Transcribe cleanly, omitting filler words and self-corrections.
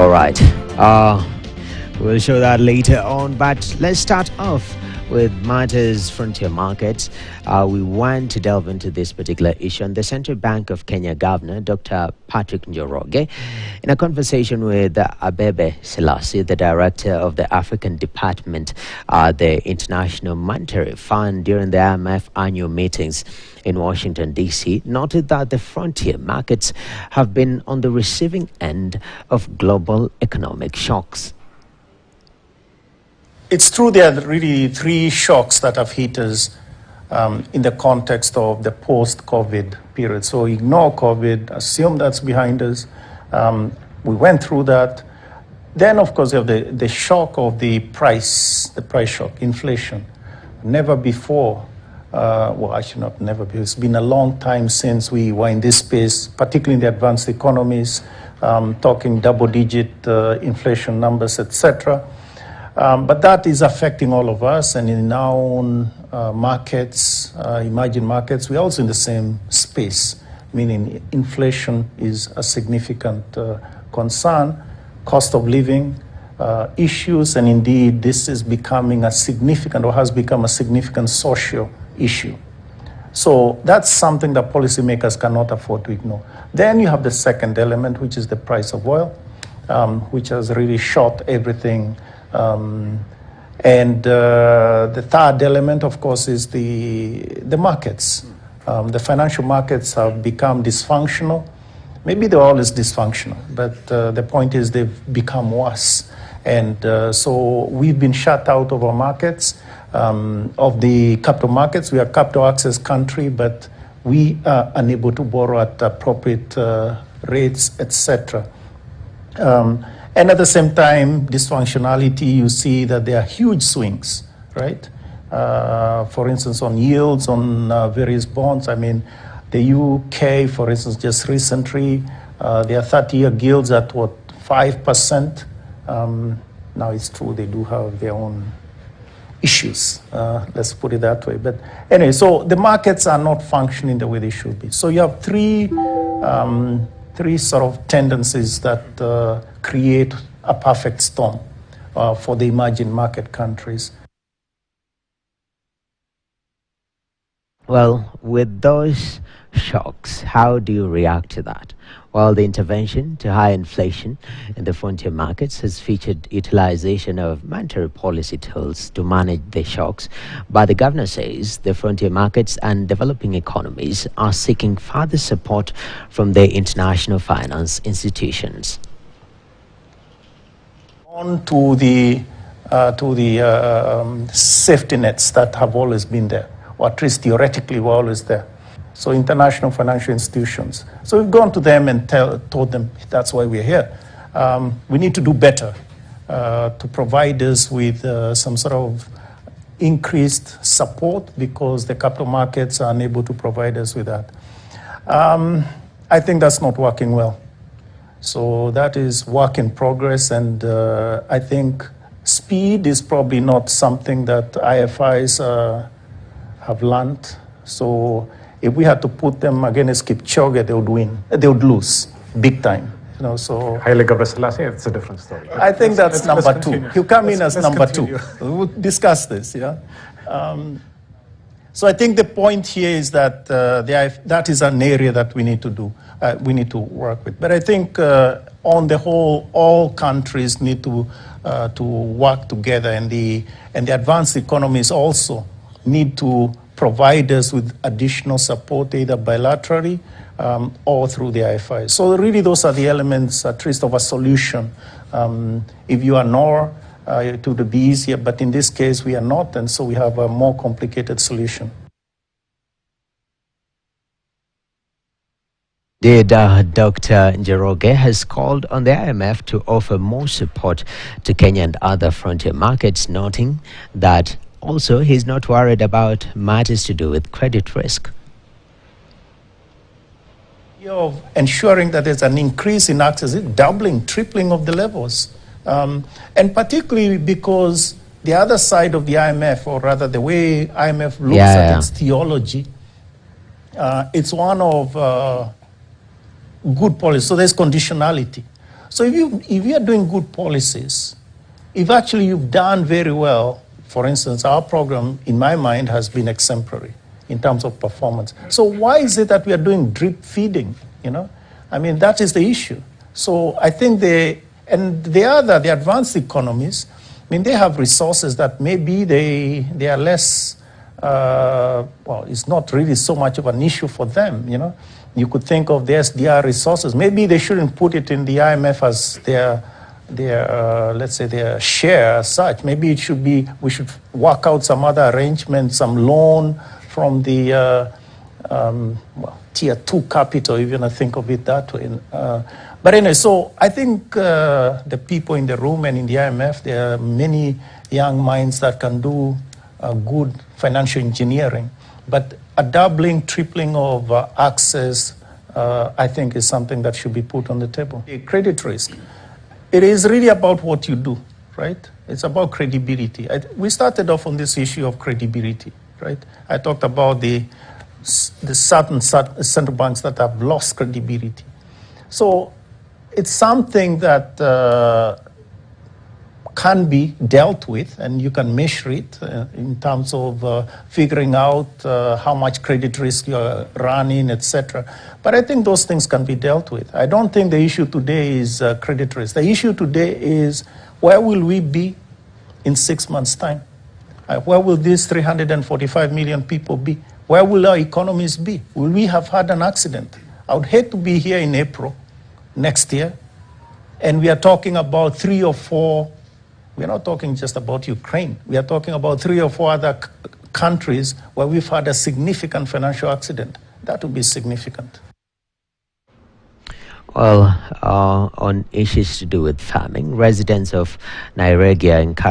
All right. We'll show that later on, but let's start off with matters frontier markets. We want to delve into this particular issue. And the Central Bank of Kenya Governor, Dr. Patrick Njoroge, in a conversation with Abebe Selassie, the director of the African Department, the International Monetary Fund, during the IMF annual meetings in Washington, D.C., noted that the frontier markets have been on the receiving end of global economic shocks. It's true there are really three shocks that have hit us in the context of the post-COVID period. So ignore COVID, assume that's behind us. We went through that. Then, of course, you have the shock of the price shock, inflation. Never before, well, actually not never before, it's been a long time since we were in this space, particularly in the advanced economies, talking double-digit inflation numbers, etc. But that is affecting all of us, and in our own markets, emerging markets, we're also in the same space, meaning inflation is a significant concern, cost of living issues, and indeed this is becoming a significant, or has become a significant social issue. So that's something that policymakers cannot afford to ignore. Then you have the second element, which is the price of oil, which has really shot everything. And the third element, of course, is the markets. The financial markets have become dysfunctional. Maybe they're always dysfunctional, but the point is they've become worse. And so we've been shut out of our markets, of the capital markets. We are a capital access country, but we are unable to borrow at appropriate rates, etc. And at the same time, dysfunctionality, you see that there are huge swings, right? For instance, on yields on various bonds. I mean, the UK, for instance, just recently, their 30-year gilts at, 5%? Now, it's true, they do have their own issues, let's put it that way. But anyway, so the markets are not functioning the way they should be. So you have three sort of tendencies that create a perfect storm for the emerging market countries. Well, with those shocks, how do you react to that? Well, the intervention to high inflation in the frontier markets has featured utilization of monetary policy tools to manage the shocks. But the governor says the frontier markets and developing economies are seeking further support from the international finance institutions. On to the safety nets that have always been there, or at least theoretically were always there. So international financial institutions. So we've gone to them and told them that's why we're here. We need to do better to provide us with some sort of increased support, because the capital markets are unable to provide us with that. I think that's not working well. So that is work in progress, and I think speed is probably not something that IFIs have learned. So if we had to put them against Kipchoge, they would win. They would lose big time. You know, so Haile Selassie, it's a different story. I think that's number two. You come in as number two. We'll discuss this. Yeah. So I think the point here is that that is an area that we need to do. We need to work with. But I think on the whole, all countries need to work together, and the advanced economies also need to provide us with additional support, either bilaterally or through the IFI. So really those are the elements, at least, of a solution. If you are NOR, it would be easier, but in this case we are not, and so we have a more complicated solution. Dr. Njoroge has called on the IMF to offer more support to Kenya and other frontier markets, noting that also he's not worried about matters to do with credit risk. Of ensuring that there's an increase in access, doubling, tripling of the levels. And particularly because the other side of the IMF, or rather the way IMF looks at its theology, it's one of good policy. So there's conditionality. So if you are doing good policies, if actually you've done very well, for instance, our program, in my mind, has been exemplary in terms of performance. So why is it that we are doing drip feeding, you know? I mean, that is the issue. So I think the advanced economies, I mean, they have resources that maybe they are less, well, it's not really so much of an issue for them, you know? You could think of the SDR resources. Maybe they shouldn't put it in the IMF as their let's say their share as such. Maybe it should be, we should work out some other arrangement, some loan from the well, tier 2 capital, if you want to think of it that way. But anyway, so I think the people in the room and in the IMF, there are many young minds that can do good financial engineering. But a doubling, tripling of access, I think, is something that should be put on the table. A credit risk. It is really about what you do, right? It's about credibility. We started off on this issue of credibility, right? I talked about the certain central banks that have lost credibility. So it's something that can be dealt with, and you can measure it in terms of figuring out how much credit risk you're running, etc. But I think those things can be dealt with. I don't think the issue today is credit risk. The issue today is, where will we be in 6 months' time? Where will these 345 million people be? Where will our economies be? Will we have had an accident? I would hate to be here in April next year, and we are talking about 3 or 4. We're not talking just about Ukraine. We are talking about 3 or 4 other countries where we've had a significant financial accident. That would be significant. Well, on issues to do with farming, residents of Njoroge are encouraged